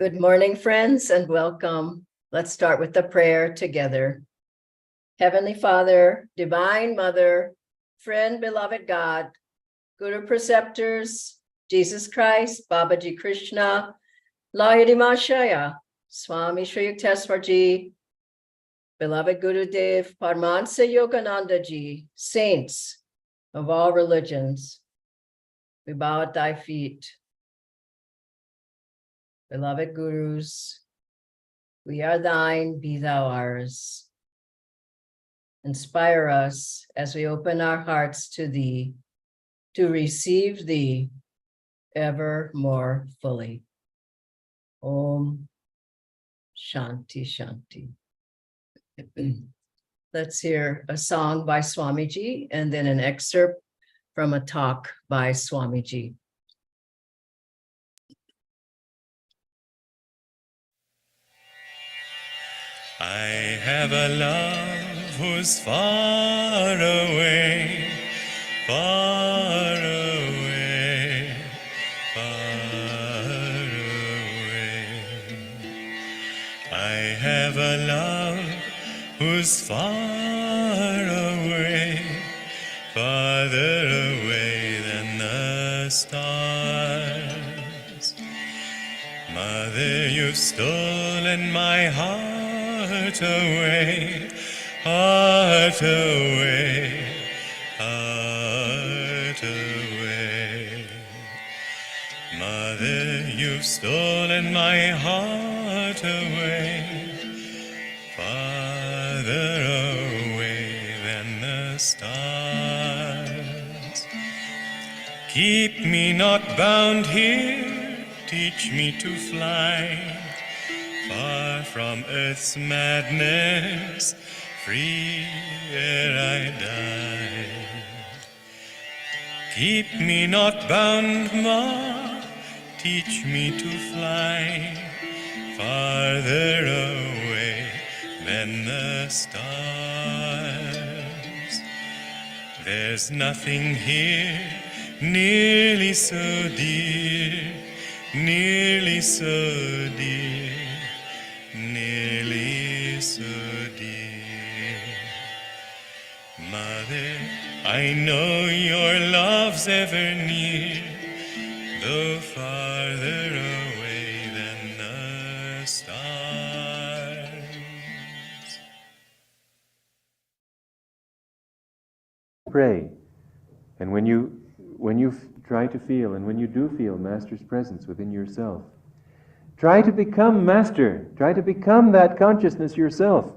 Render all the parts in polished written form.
Good morning, friends, and welcome. Let's start with the prayer together. Heavenly Father, Divine Mother, friend, beloved God, Guru Preceptors, Jesus Christ, Babaji Krishna, Layadima Shaya, Swami Sri Yukteswarji, beloved Guru Dev, Paramahansa Yogananda Ji, saints of all religions, we bow at thy feet. Beloved Gurus, we are thine, be thou ours. Inspire us as we open our hearts to thee, to receive thee ever more fully. Om Shanti Shanti. Let's hear a song by Swamiji and then an excerpt from a talk by Swamiji. I have a love who's far away, far away, far away. I have a love who's far away, farther away than the stars. Mother, you've stolen my heart away, heart away, heart away. Mother, you've stolen my heart away, farther away than the stars. Keep me not bound here, teach me to fly far from earth's madness, free ere I die. Keep me not bound, Ma, teach me to fly farther away than the stars. There's nothing here nearly so dear, nearly so dear, nearly so dear. Mother, I know your love's ever near, though farther away than the stars. Pray, and when you try to feel, and when you do feel Master's presence within yourself, try to become Master. Try to become that consciousness yourself.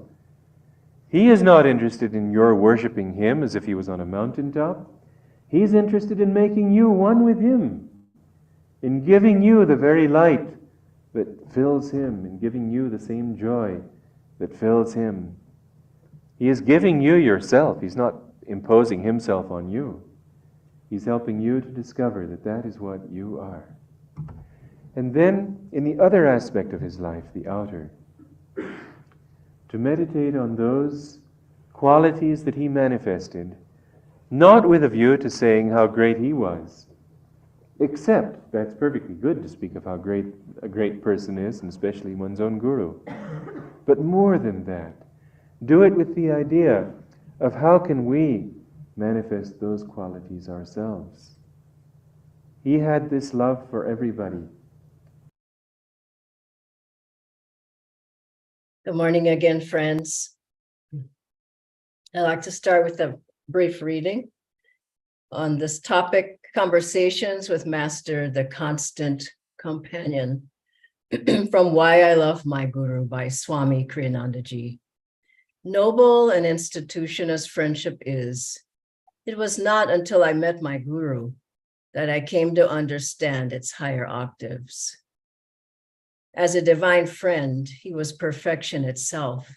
He is not interested in your worshiping Him as if He was on a mountaintop. He's interested in making you one with Him, in giving you the very light that fills Him, in giving you the same joy that fills Him. He is giving you yourself. He's not imposing Himself on you. He's helping you to discover that that is what you are. And then, in the other aspect of His life, the outer, to meditate on those qualities that He manifested, not with a view to saying how great He was, except that's perfectly good to speak of how great a great person is, and especially one's own guru. But more than that, do it with the idea of how can we manifest those qualities ourselves. He had this love for everybody. Good morning again, friends. I'd like to start with a brief reading on this topic, Conversations with Master, the Constant Companion, from Why I Love My Guru by Swami Kriyanandaji. Noble an institution as friendship is, it was not until I met my Guru that I came to understand its higher octaves. As a divine friend, he was perfection itself.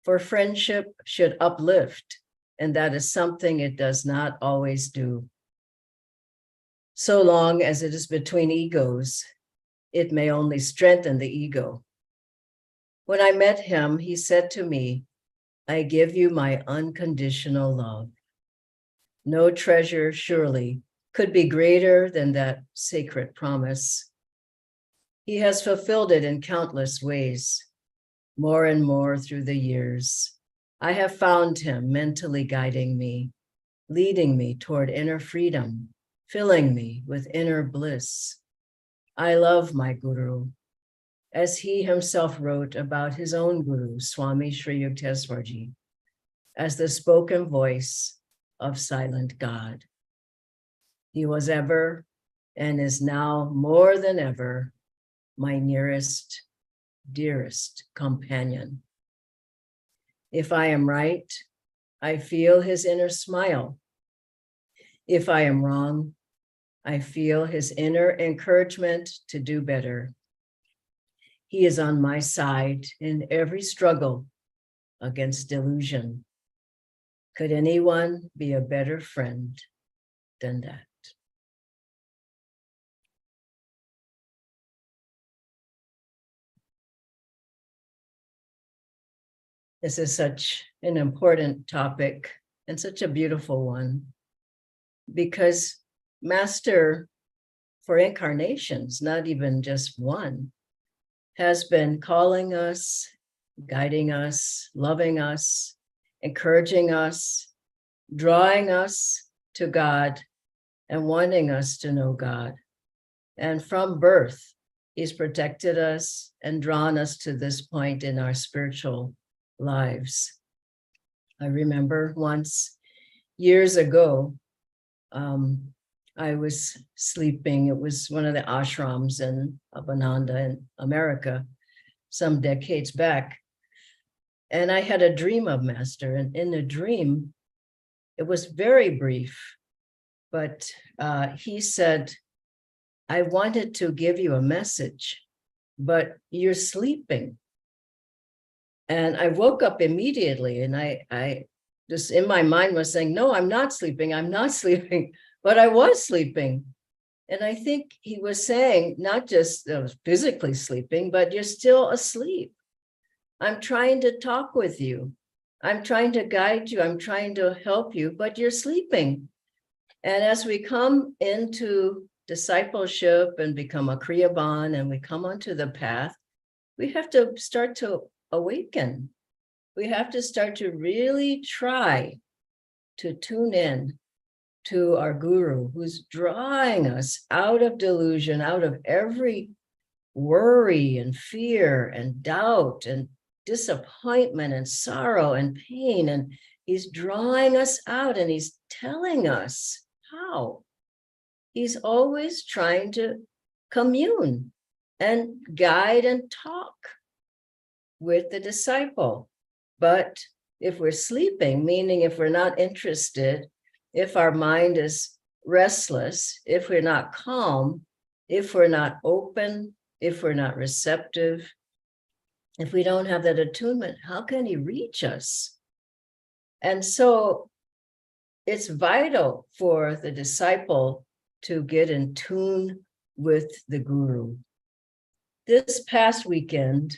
For friendship should uplift, and that is something it does not always do. So long as it is between egos, it may only strengthen the ego. When I met him, he said to me, I give you my unconditional love. No treasure, surely, could be greater than that sacred promise. He has fulfilled it in countless ways, more and more through the years. I have found him mentally guiding me, leading me toward inner freedom, filling me with inner bliss. I love my Guru, as he himself wrote about his own Guru, Swami Sri Yukteswarji, as the spoken voice of silent God. He was ever and is now more than ever my nearest, dearest companion. If I am right, I feel his inner smile. If I am wrong, I feel his inner encouragement to do better. He is on my side in every struggle against delusion. Could anyone be a better friend than that? This is such an important topic and such a beautiful one, because Master, for incarnations, not even just one, has been calling us, guiding us, loving us, encouraging us, drawing us to God, and wanting us to know God. And from birth, he's protected us and drawn us to this point in our spiritual lives. I remember once, years ago, I was sleeping. It was one of the ashrams in Abananda in America, some decades back. And I had a dream of Master. And in the dream, it was very brief, but he said, I wanted to give you a message, but you're sleeping. And I woke up immediately, and I just in my mind was saying, no, I'm not sleeping, but I was sleeping. And I think he was saying, not just physically sleeping, but you're still asleep. I'm trying to talk with you. I'm trying to guide you. I'm trying to help you, but you're sleeping. And as we come into discipleship and become a Kriyaban and we come onto the path, we have to start to awaken. We have to start to really try to tune in to our Guru, who's drawing us out of delusion, out of every worry and fear and doubt and disappointment and sorrow and pain. And he's drawing us out, and he's telling us how. He's always trying to commune and guide and talk with the disciple. But if we're sleeping, meaning if we're not interested, if our mind is restless, if we're not calm, if we're not open, if we're not receptive, if we don't have that attunement, how can he reach us? And so it's vital for the disciple to get in tune with the Guru. This past weekend,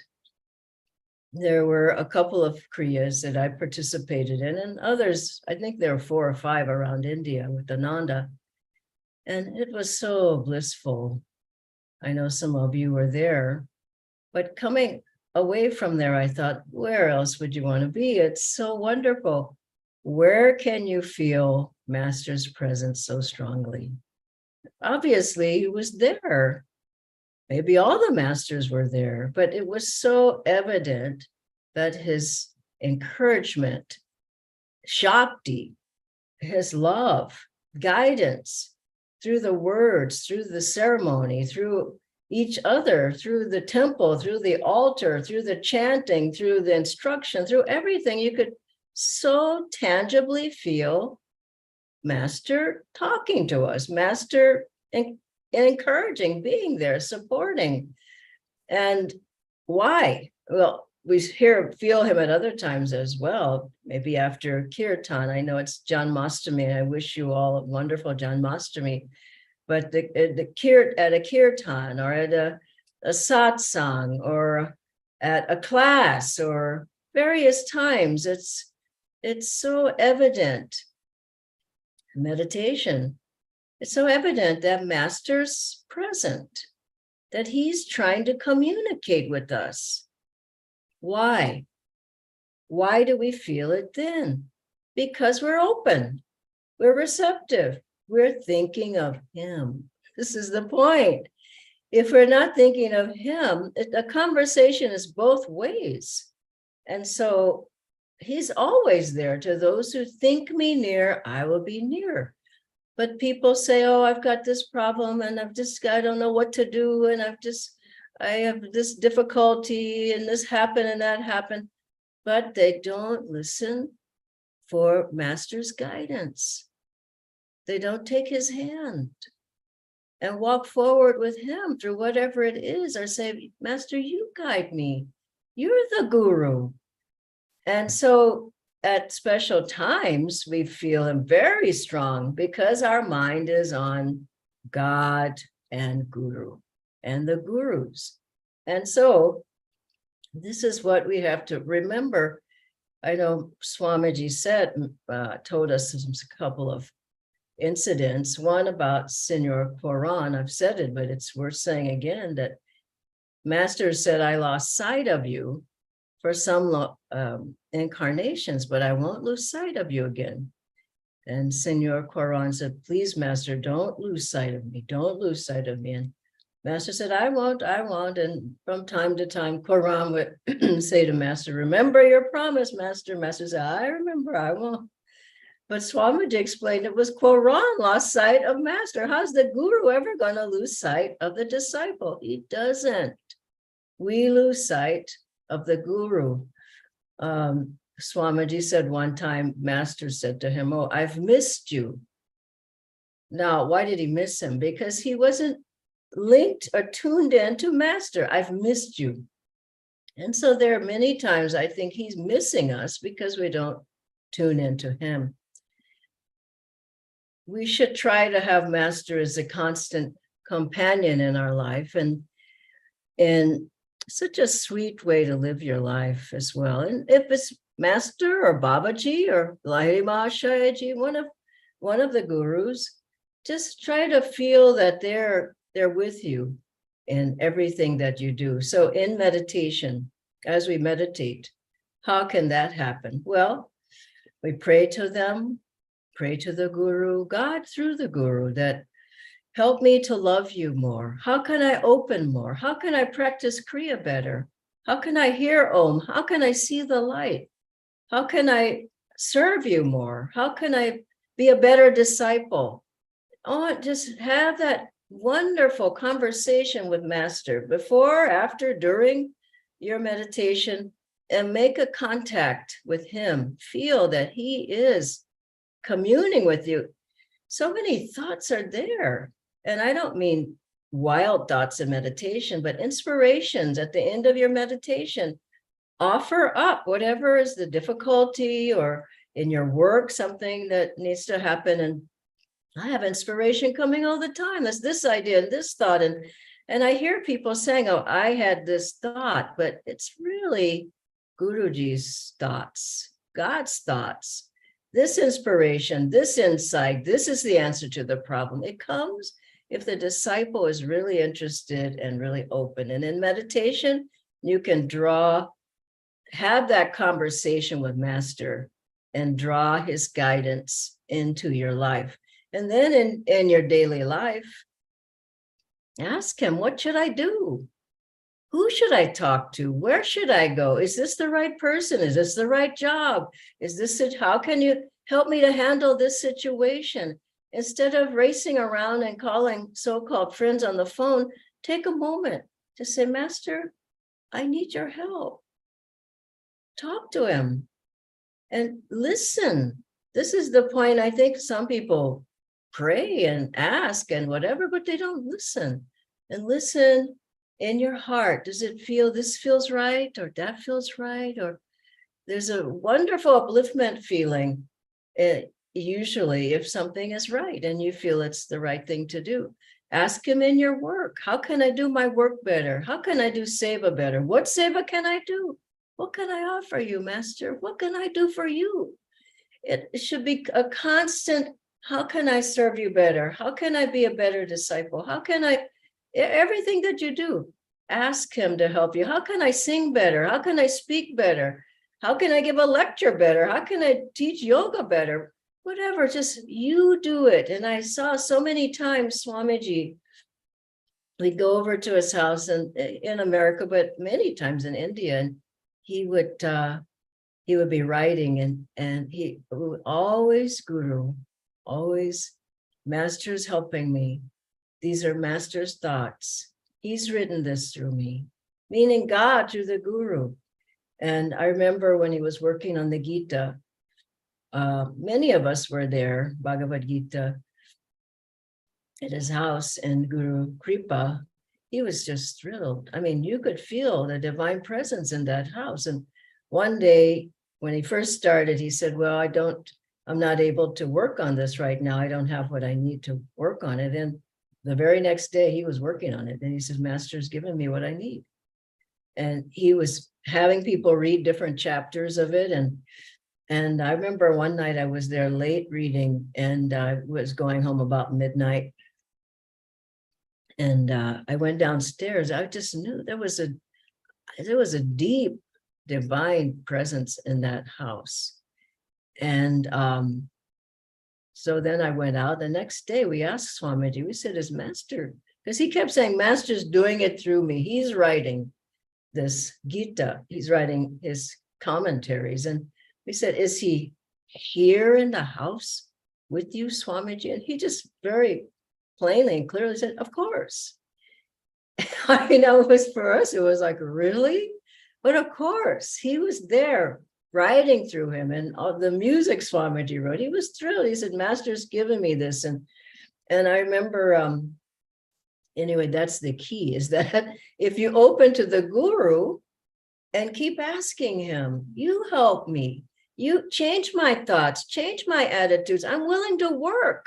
there were a couple of Kriyas that I participated in, and others, I think there were 4 or 5 around India with Ananda. And it was so blissful. I know some of you were there, but coming away from there, I thought, where else would you want to be? It's so wonderful. Where can you feel Master's presence so strongly? Obviously, he was there. Maybe all the masters were there, but it was so evident that his encouragement, Shakti, his love, guidance through the words, through the ceremony, through each other, through the temple, through the altar, through the chanting, through the instruction, through everything, you could so tangibly feel Master talking to us, Master encouraging, being there, supporting. And why? Well, we feel him at other times as well, maybe after Kirtan. I know it's Janmashtami. I wish you all a wonderful Janmashtami. But at a Kirtan or at a satsang or at a class or various times, it's so evident. Meditation, it's so evident that Master's present. that he's trying to communicate with us. Why? Why do we feel it then? Because we're open, we're receptive, we're thinking of him. This is the point. If we're not thinking of him, the conversation is both ways. And so he's always there. To those who think me near, I will be near. But people say, oh, I've got this problem and I don't know what to do. And I have this difficulty and this happened and that happened. But they don't listen for Master's guidance. They don't take his hand and walk forward with him through whatever it is, or say, Master, you guide me. You're the guru. And so at special times, we feel him very strong because our mind is on God and Guru and the gurus. And so this is what we have to remember. I know Swamiji told us a couple of incidents, one about Senor Quran. I've said it, but it's worth saying again that Master said, I lost sight of you for some incarnations, but I won't lose sight of you again. And Senor Quran said, please, Master, don't lose sight of me. Don't lose sight of me. And Master said, I won't. And from time to time, Quran would say to Master, remember your promise, Master. Master said, I remember, I won't. But Swamiji explained it was Quran lost sight of Master. How's the guru ever going to lose sight of the disciple? He doesn't. We lose sight of the guru. Swamiji said one time, Master said to him, oh, I've missed you. Now, why did he miss him? Because he wasn't linked or tuned in to Master. I've missed you. And so there are many times I think he's missing us because we don't tune into him. We should try to have Master as a constant companion in our life, and such a sweet way to live your life as well. And if it's Master or Babaji or Lahiri Mahashayaji, one of the gurus, just try to feel that they're with you in everything that you do. So in meditation, as we meditate, how can that happen? Well, we pray to them, pray to the guru, God through the guru, that help me to love you more. How can I open more? How can I practice Kriya better? How can I hear Om? How can I see the light? How can I serve you more? How can I be a better disciple? Oh, just have that wonderful conversation with Master before, after, during your meditation, and make a contact with him. Feel that he is communing with you. So many thoughts are there. And I don't mean wild thoughts in meditation, but inspirations at the end of your meditation. Offer up whatever is the difficulty, or in your work, something that needs to happen. And I have inspiration coming all the time. There's this idea and this thought. And I hear people saying, oh, I had this thought, but it's really Guruji's thoughts, God's thoughts. This inspiration, this insight, this is the answer to the problem. It comes if the disciple is really interested and really open. And in meditation, you can have that conversation with Master and draw his guidance into your life. And then in your daily life, ask him, what should I do? Who should I talk to? Where should I go? Is this the right person? Is this the right job? How can you help me to handle this situation? Instead of racing around and calling so-called friends on the phone, take a moment to say, Master, I need your help. Talk to him and listen. This is the point. I think some people pray and ask and whatever, but they don't listen. And listen in your heart. Does it feel this feels right, or that feels right? Or there's a wonderful upliftment feeling, usually, if something is right and you feel it's the right thing to do. Ask him in your work. How can I do my work better? How can I do seva better? What seva can I do? What can I offer you, Master? What can I do for you? It should be a constant, how can I serve you better? How can I be a better disciple? How can I Everything that you do, ask him to help you. How can I sing better? How can I speak better? How can I give a lecture better? How can I teach yoga better? Whatever, just you do it. And I saw so many times Swamiji, we'd go over to his house in America, but many times in India, and he would be writing, and he would always Guru, always Master's helping me. These are Master's thoughts. He's written this through me, meaning God through the Guru. And I remember when he was working on the Gita, many of us were there, Bhagavad Gita, at his house, and Guru Kripa, he was just thrilled. I mean, you could feel the divine presence in that house. And one day when he first started, he said, well, I'm not able to work on this right now. I don't have what I need to work on it. And the very next day he was working on it. And he says, Master's given me what I need. And he was having people read different chapters of it. And I remember one night I was there late reading, and I was going home about midnight. And I went downstairs. I just knew there was a deep divine presence in that house. And so then I went out. The next day we asked Swamiji, we said, is Master, because he kept saying, Master's doing it through me. He's writing this Gita. He's writing his commentaries. And we said, is he here in the house with you, Swamiji? And he just very plainly and clearly said, of course. I know, it was for us, it was like, really? But of course, he was there writing through him, and all the music Swamiji wrote. He was thrilled. He said, Master's given me this. And I remember, anyway, that's the key, is that if you open to the Guru and keep asking him, you help me, you change my thoughts, change my attitudes. I'm willing to work,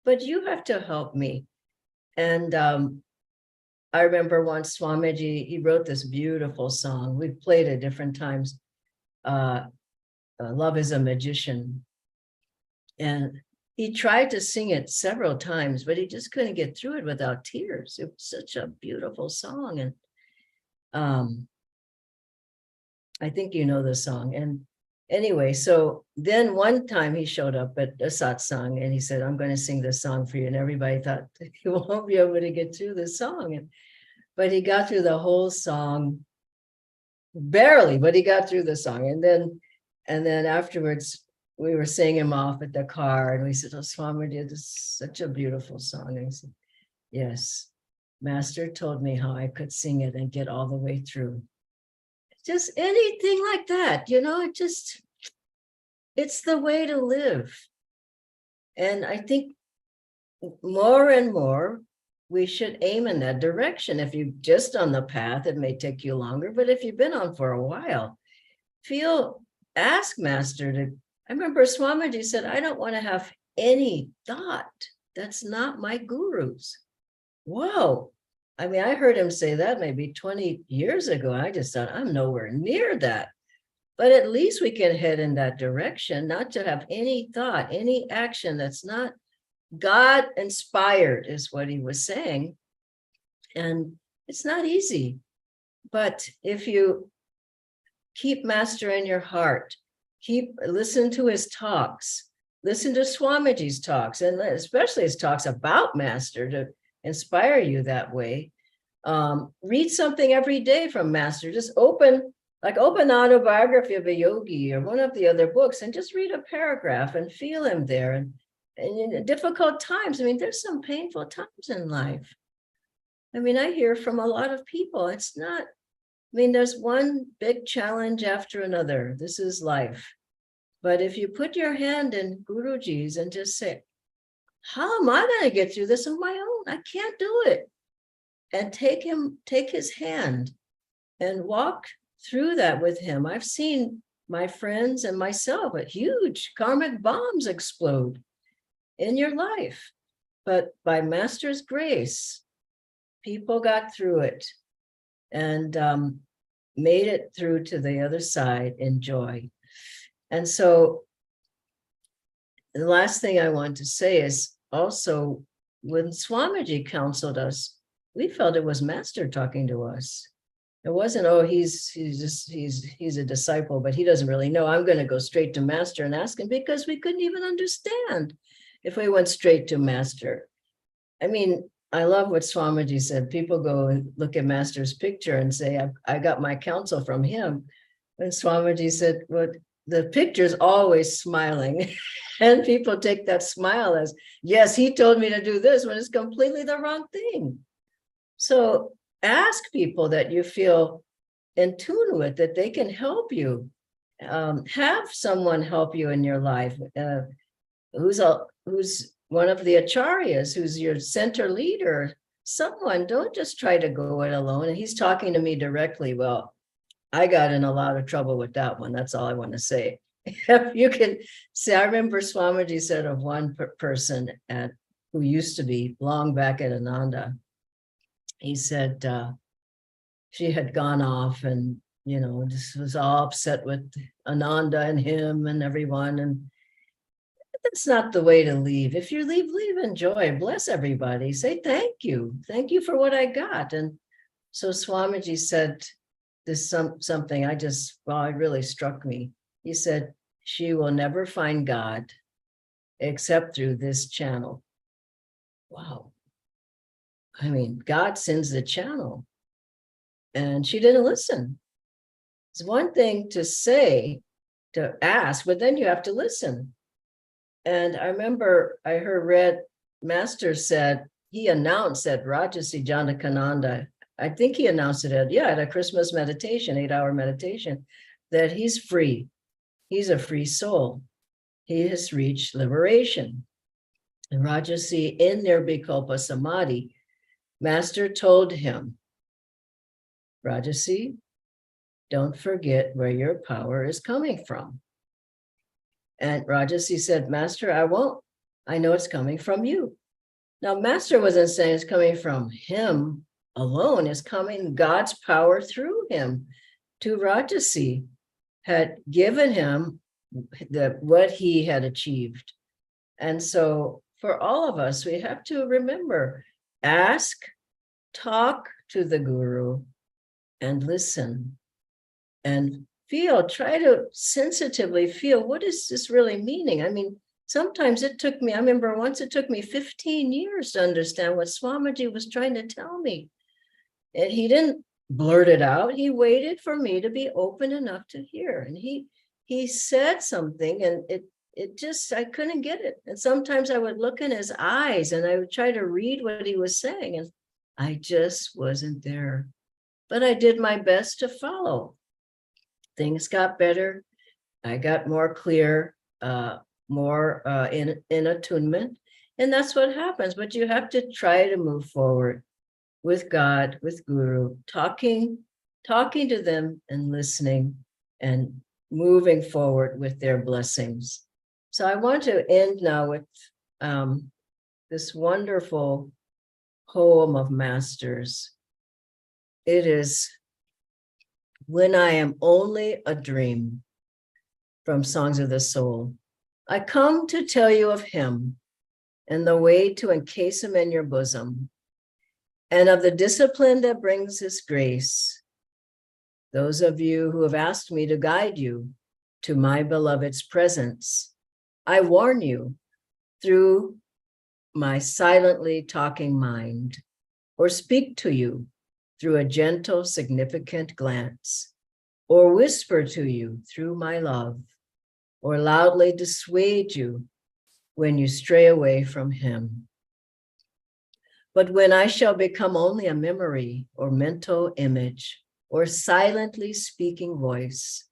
but you have to help me. And I remember once Swamiji, he wrote this beautiful song. We've played it different times. Love is a Magician. And he tried to sing it several times, but he just couldn't get through it without tears. It was such a beautiful song. And I think you know the song. And anyway, so then one time he showed up at a satsang and he said, I'm going to sing this song for you. And everybody thought he won't be able to get through this song. But he got through the whole song, barely, but he got through the song. And then afterwards, we were singing him off at the car, and we said, oh, Swamiji, this is such a beautiful song. And he said, yes, Master told me how I could sing it and get all the way through. Just anything like that, it's the way to live. And I think more and more, we should aim in that direction. If you're just on the path, it may take you longer, but if you've been on for a while, ask Master to, I remember Swamiji said, I don't want to have any thought. That's not my Guru's. Whoa. I mean, I heard him say that maybe 20 years ago. I just thought, I'm nowhere near that. But at least we can head in that direction, not to have any thought, any action that's not God inspired, is what he was saying. And it's not easy. But if you keep Master in your heart, listen to his talks, listen to Swamiji's talks, and especially his talks about Master to inspire you that way. Read something every day from Master. Just open Autobiography of a Yogi or one of the other books and just read a paragraph and feel him there. And in difficult times, I mean, there's some painful times in life. I mean, I hear from a lot of people, there's one big challenge after another. This is life. But if you put your hand in Guruji's and just say, how am I going to get through this on my own? I can't do it. And take his hand and walk through that with him. I've seen my friends and myself, huge karmic bombs explode in your life. But by Master's grace, people got through it and made it through to the other side in joy. And so the last thing I want to say is also when Swamiji counseled us, we felt it was Master talking to us. It wasn't, oh, he's a disciple, but he doesn't really know. I'm going to go straight to Master and ask him, because we couldn't even understand if we went straight to Master. I mean, I love what Swamiji said. People go and look at Master's picture and say, I got my counsel from him. And Swamiji said, well, the picture's always smiling. And people take that smile as, yes, he told me to do this, when it's completely the wrong thing. So ask people that you feel in tune with, that they can help you. Have someone help you in your life, who's one of the acharyas, who's your center leader. Someone, don't just try to go it alone. And he's talking to me directly. Well, I got in a lot of trouble with that one. That's all I want to say. If you can say, I remember Swamiji said of one person who used to be long back at Ananda. He said she had gone off and, just was all upset with Ananda and him and everyone. And that's not the way to leave. If you leave, enjoy, bless everybody. Say thank you. Thank you for what I got. And so Swamiji said this something it really struck me. He said, she will never find God except through this channel. Wow. I mean, God sends the channel. And she didn't listen. It's one thing to say, to ask, but then you have to listen. And I remember I heard Master said, he announced at Rajasi Janakananda, I think he announced it at a Christmas meditation, 8-hour meditation, that he's free. He's a free soul. He has reached liberation. And Rajasi, in Nirvikalpa Samadhi, Master told him, Rajasi, don't forget where your power is coming from. And Rajasi said, Master, I won't. I know it's coming from you. Now, Master wasn't saying it's coming from him alone. It's coming, God's power through him to Rajasi, had given him what he had achieved. And so for all of us, we have to remember, ask, talk to the Guru, and listen and feel, try to sensitively feel, what is this really meaning? I mean, sometimes I remember once it took me 15 years to understand what Swamiji was trying to tell me. And he didn't blurt it out. He waited for me to be open enough to hear. And he said something, and it just, I couldn't get it. And sometimes I would look in his eyes and I would try to read what he was saying, and I just wasn't there. But I did my best to follow. Things got better. I got more clear, more in attunement. And that's what happens. But you have to try to move forward with God, with Guru, talking to them and listening and moving forward with their blessings. So I want to end now with this wonderful poem of Master's. It is When I Am Only a Dream, from Songs of the Soul. I come to tell you of him and the way to encase him in your bosom, and of the discipline that brings his grace. Those of you who have asked me to guide you to my beloved's presence, I warn you through my silently talking mind, or speak to you through a gentle, significant glance, or whisper to you through my love, or loudly dissuade you when you stray away from him. But when I shall become only a memory or mental image or silently speaking voice,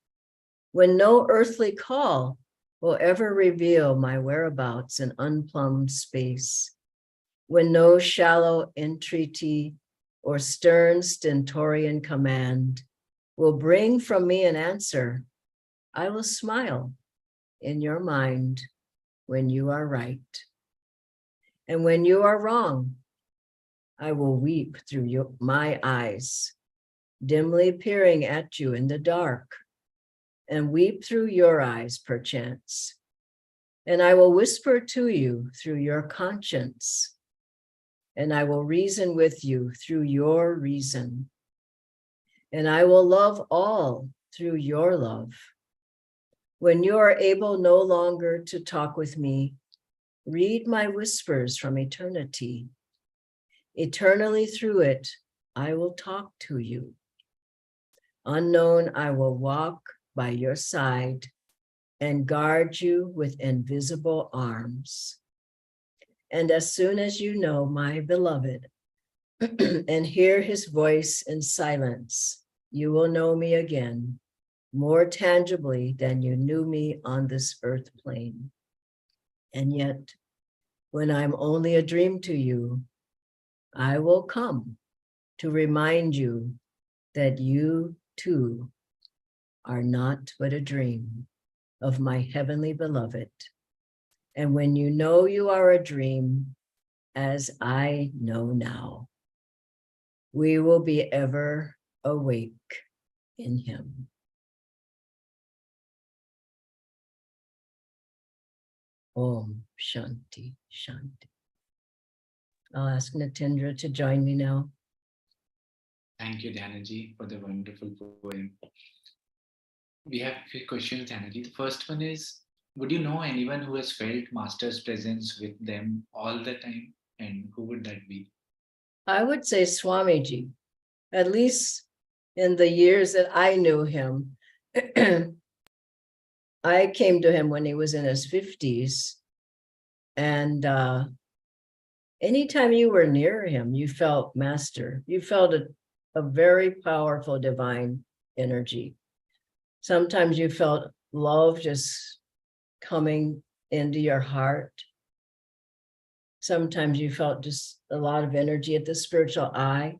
when no earthly call will ever reveal my whereabouts in unplumbed space, when no shallow entreaty or stern stentorian command will bring from me an answer, I will smile in your mind when you are right. And when you are wrong, I will weep through my eyes, dimly peering at you in the dark, and weep through your eyes perchance. And I will whisper to you through your conscience, and I will reason with you through your reason. And I will love all through your love. When you are able no longer to talk with me, read my whispers from eternity. Eternally through it, I will talk to you. Unknown, I will walk by your side and guard you with invisible arms. And as soon as you know my beloved and hear his voice in silence, you will know me again, more tangibly than you knew me on this earth plane. And yet, when I'm only a dream to you, I will come to remind you that you too are not but a dream of my heavenly beloved. And when you know you are a dream, as I know now, we will be ever awake in him. Om Shanti Shanti. I'll ask Natindra to join me now. Thank you, Dhyanaji, for the wonderful poem. We have a few questions, Dhyanaji. The first one is, would you know anyone who has felt Master's presence with them all the time? And who would that be? I would say Swamiji, at least in the years that I knew him. I came to him when he was in his 50s. And anytime you were near him, you felt Master. You felt a very powerful divine energy. Sometimes you felt love just coming into your heart. Sometimes you felt just a lot of energy at the spiritual eye.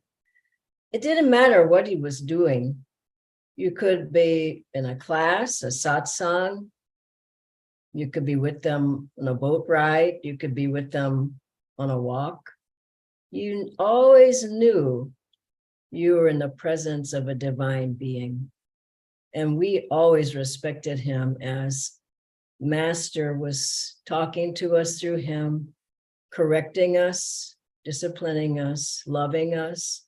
It didn't matter what he was doing. You could be in a class, a satsang. You could be with them on a boat ride. You could be with them on a walk. You always knew you were in the presence of a divine being. And we always respected him as Master was talking to us through him, correcting us, disciplining us, loving us.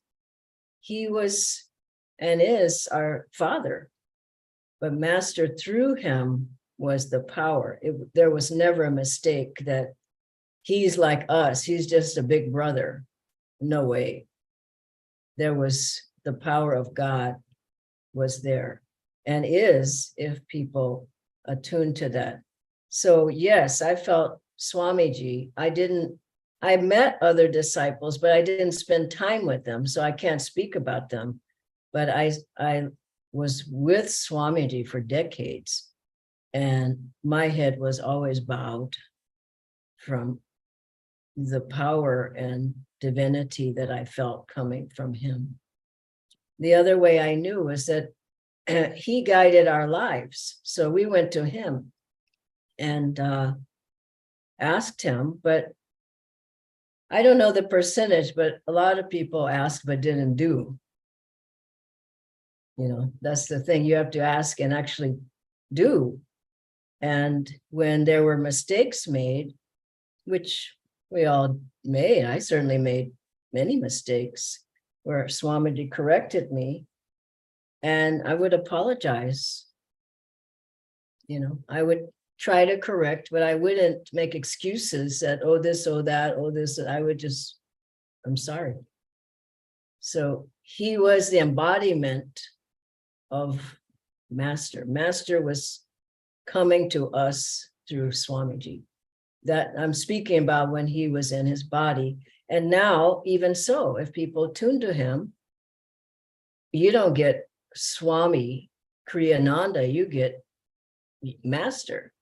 He was and is our Father, but Master through him was the power. There was never a mistake that he's like us. He's just a big brother. No way. There was the power of God was there and is if people attune to that. So yes, I felt Swamiji. I met other disciples, but I didn't spend time with them, so I can't speak about them. But I was with Swamiji for decades, and my head was always bowed from the power and divinity that I felt coming from him. The other way I knew was that he guided our lives. So we went to him and asked him, but I don't know the percentage, but a lot of people asked but didn't do. You know, that's the thing. You have to ask and actually do. And when there were mistakes made, which we all made, I certainly made many mistakes where Swamiji corrected me, and I would apologize. You know, I would try to correct, but I wouldn't make excuses that, oh, this, oh, that, oh, this. I would just, I'm sorry. So he was the embodiment of Master. Master was coming to us through Swamiji. That I'm speaking about when he was in his body. And now, even so, if people tune to him, you don't get Swami Kriyananda, you get Master,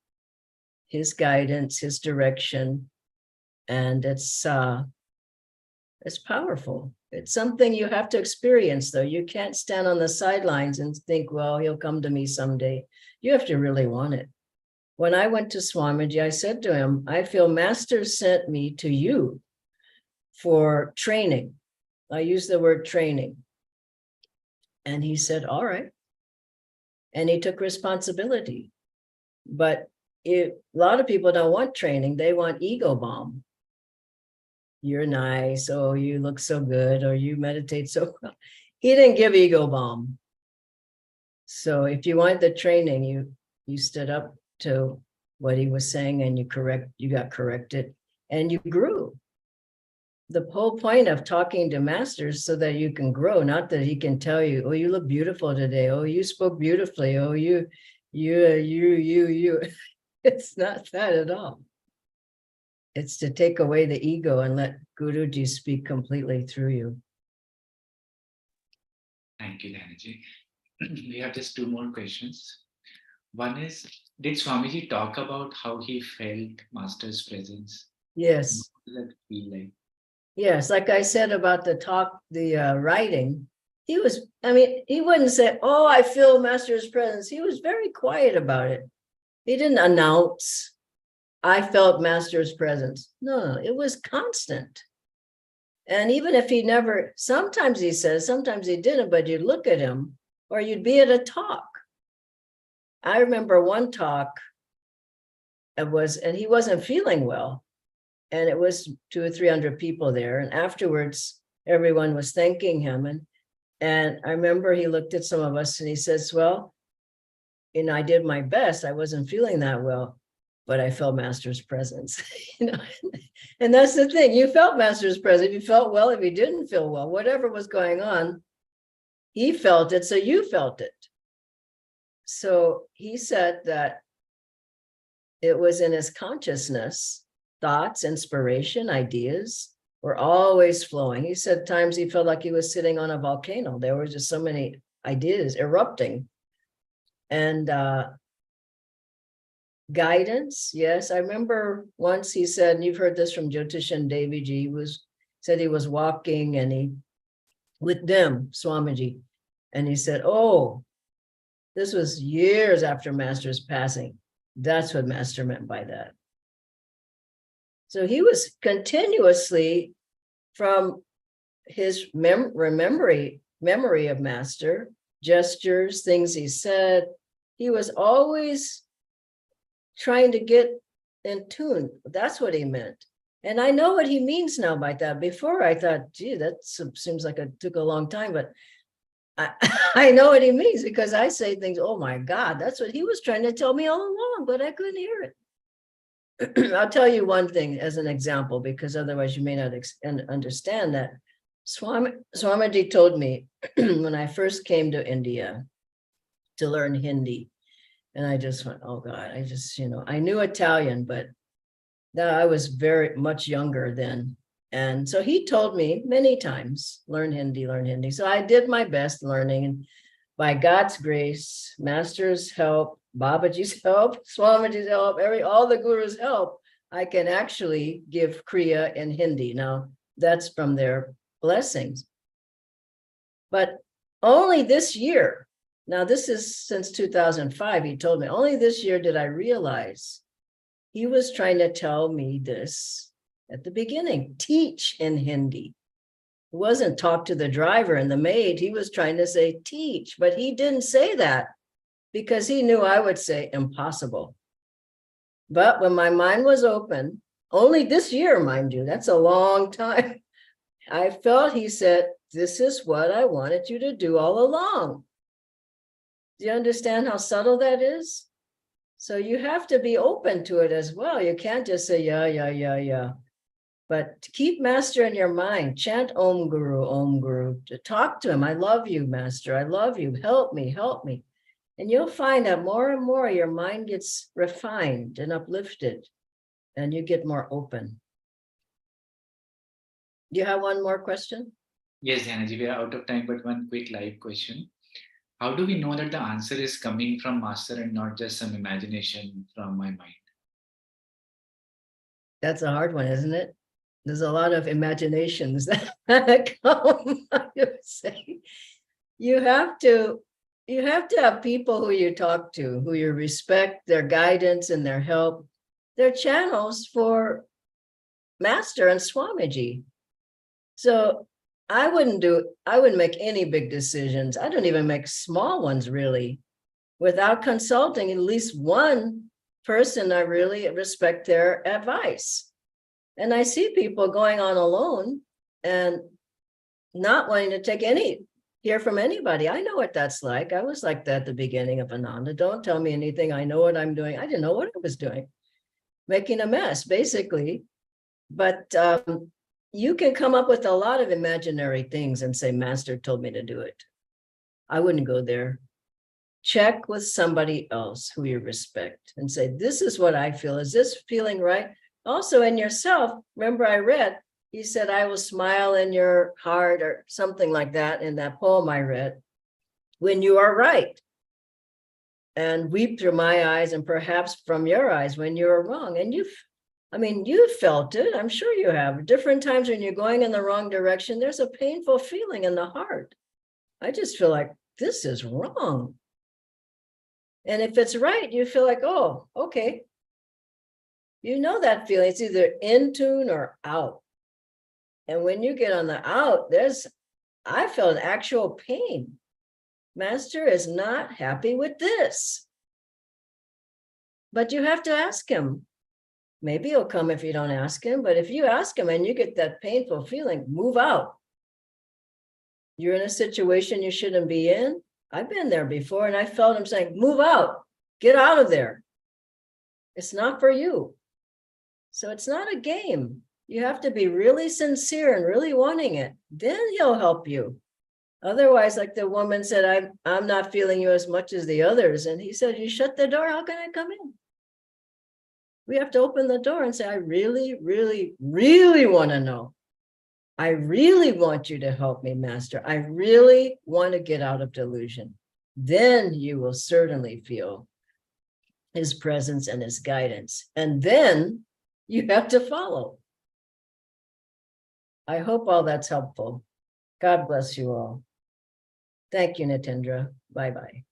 his guidance, his direction, and it's powerful. It's something you have to experience, though. You can't stand on the sidelines and think, well, he'll come to me someday. You have to really want it. When I went to Swamiji, I said to him, I feel Master sent me to you for training. I use the word training. And he said, all right. And he took responsibility. But a lot of people don't want training. They want ego bomb. you're nice, oh, you look so good, or you meditate so well. He didn't give ego bomb. So if you wanted the training, you stood up to what he was saying and you got corrected and you grew. The whole point of talking to masters so that you can grow, not that he can tell you, oh, you look beautiful today, oh, you spoke beautifully, oh, you. It's not that at all. It's to take away the ego and let Guruji speak completely through you. Thank you, Dhanaji. We have just two more questions. One is, did Swamiji talk about how he felt Master's presence? Yes. What does that feel like? Yes, like I said about the writing, he wouldn't say, oh, I feel Master's presence. He was very quiet about it. He didn't announce, I felt Master's presence. No, it was constant. And even if he never, sometimes he says, sometimes he didn't, but you'd look at him or you'd be at a talk. I remember one talk, and he wasn't feeling well. And it was 200 or 300 people there. And afterwards, everyone was thanking him. And I remember he looked at some of us and he says, well, I did my best. I wasn't feeling that well, but I felt Master's presence. And that's the thing. You felt Master's presence. If you felt well, if you didn't feel well, whatever was going on, he felt it, so you felt it. So he said that it was in his consciousness. Thoughts, inspiration, ideas were always flowing. He said times he felt like he was sitting on a volcano. There were just so many ideas erupting. And guidance, yes. I remember once he said, and you've heard this from Jyotishan Deviji, said he was walking and with them, Swamiji, and he said, oh, this was years after Master's passing. That's what Master meant by that. So he was continuously, from his memory of Master, gestures, things he said, he was always trying to get in tune. That's what he meant. And I know what he means now by that. Before I thought, gee, that seems like it took a long time, but I know what he means because I say things, oh my God, that's what he was trying to tell me all along, but I couldn't hear it. I'll tell you one thing as an example, because otherwise you may not understand that. Swamiji told me when I first came to India to learn Hindi, and I just went, oh God, I knew Italian, but I was very much younger then. And so he told me many times, learn Hindi, learn Hindi. So I did my best learning, and by God's grace, Master's help, Babaji's help, Swamiji's help, all the Guru's help, I can actually give Kriya in Hindi. Now, that's from their blessings. But only this year, now this is since 2005, he told me, only this year did I realize he was trying to tell me this at the beginning, teach in Hindi. It wasn't talk to the driver and the maid. He was trying to say teach, but he didn't say that because he knew I would say impossible. But when my mind was open, only this year, mind you, that's a long time, I felt he said, this is what I wanted you to do all along. Do you understand how subtle that is? So you have to be open to it as well. You can't just say, yeah. But to keep Master in your mind, chant Om Guru, to talk to him. I love you, Master. I love you. Help me, help me. And you'll find that more and more your mind gets refined and uplifted and you get more open. Do you have one more question? Yes, Dhanaji, we are out of time, but one quick live question. How do we know that the answer is coming from Master and not just some imagination from my mind? That's a hard one, isn't it? There's a lot of imaginations that come, I would say. You have to have people who you talk to, who you respect their guidance and their help. They're channels for Master and Swamiji. So I wouldn't make any big decisions. I don't even make small ones really, without consulting at least one person I really respect their advice. And I see people going on alone and not wanting to hear from anybody. I know what that's like. I was like that at the beginning of Ananda. Don't tell me anything. I know what I'm doing. I didn't know what I was doing. Making a mess, basically. But you can come up with a lot of imaginary things and say, Master told me to do it. I wouldn't go there. Check with somebody else who you respect and say, this is what I feel. Is this feeling right? Also in yourself, remember I read, he said, I will smile in your heart or something like that in that poem I read, when you are right. And weep through my eyes and perhaps from your eyes when you are wrong. And you felt it. I'm sure you have. Different times when you're going in the wrong direction, there's a painful feeling in the heart. I just feel like this is wrong. And if it's right, you feel like, oh, okay. You know that feeling. It's either in tune or out. And when you get on the out, I felt actual pain. Master is not happy with this. But you have to ask him. Maybe he'll come if you don't ask him. But if you ask him and you get that painful feeling, move out. You're in a situation you shouldn't be in. I've been there before and I felt him saying, move out, get out of there. It's not for you. So it's not a game. You have to be really sincere and really wanting it. Then he'll help you. Otherwise, like the woman said, I'm not feeling you as much as the others. And he said, you shut the door, how can I come in? We have to open the door and say, I really, really, really want to know. I really want you to help me, Master. I really want to get out of delusion. Then you will certainly feel his presence and his guidance. And then you have to follow. I hope all that's helpful. God bless you all. Thank you, Nitendra. Bye-bye.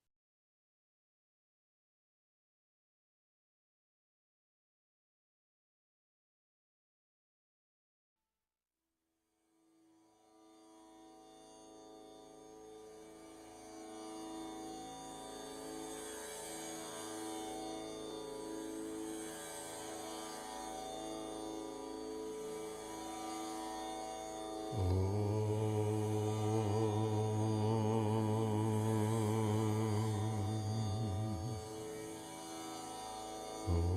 Om.